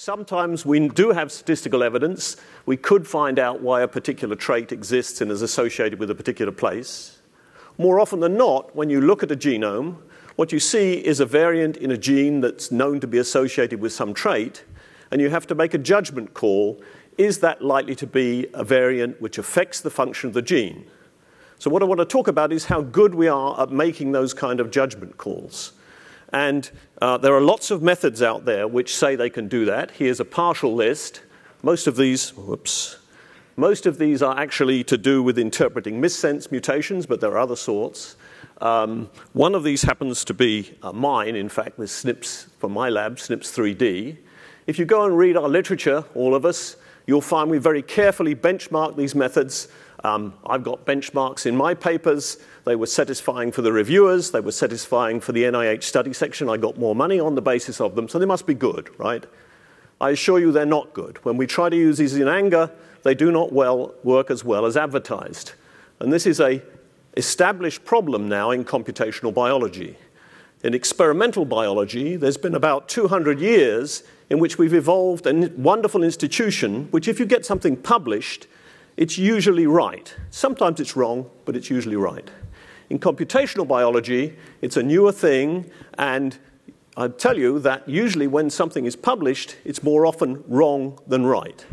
sometimes we do have statistical evidence. We could find out why a particular trait exists and is associated with a particular place. More often than not, when you look at a genome, what you see is a variant in a gene that's known to be associated with some trait, and you have to make a judgment call. Is that likely to be a variant which affects the function of the gene? So what I want to talk about is how good we are at making those kind of judgment calls. And there are lots of methods out there which say they can do that. Here's a partial list. Most of these are actually to do with interpreting missense mutations, but there are other sorts. One of these happens to be mine, in fact, this SNPs from my lab, SNPs 3D. If you go and read our literature, all of us, you'll find we very carefully benchmark these methods. I've got benchmarks in my papers. They were satisfying for the reviewers. They were satisfying for the NIH study section. I got more money on the basis of them, so they must be good, right? I assure you they're not good. When we try to use these in anger, they do not work as well as advertised. And this is an established problem now in computational biology. In experimental biology, there's been about 200 years in which we've evolved a wonderful institution, which if you get something published, it's usually right. Sometimes it's wrong, but it's usually right. In computational biology, it's a newer thing, and I'll tell you that usually when something is published, it's more often wrong than right.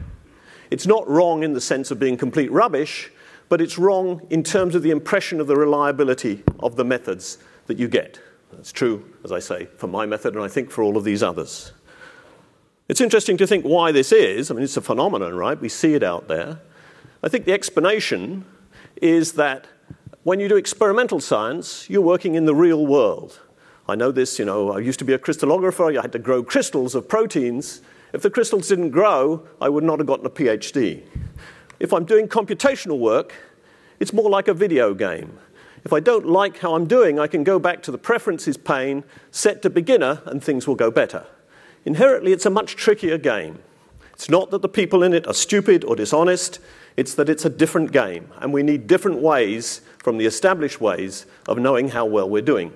It's not wrong in the sense of being complete rubbish, but it's wrong in terms of the impression of the reliability of the methods that you get. That's true, as I say, for my method, and I think for all of these others. It's interesting to think why this is. I mean, it's a phenomenon, right? We see it out there. I think the explanation is that when you do experimental science, you're working in the real world. I know this, I used to be a crystallographer. I had to grow crystals of proteins. If the crystals didn't grow, I would not have gotten a PhD. If I'm doing computational work, it's more like a video game. If I don't like how I'm doing, I can go back to the preferences pane, set to beginner, and things will go better. Inherently, it's a much trickier game. It's not that the people in it are stupid or dishonest. It's that it's a different game, and we need different ways from the established ways of knowing how well we're doing.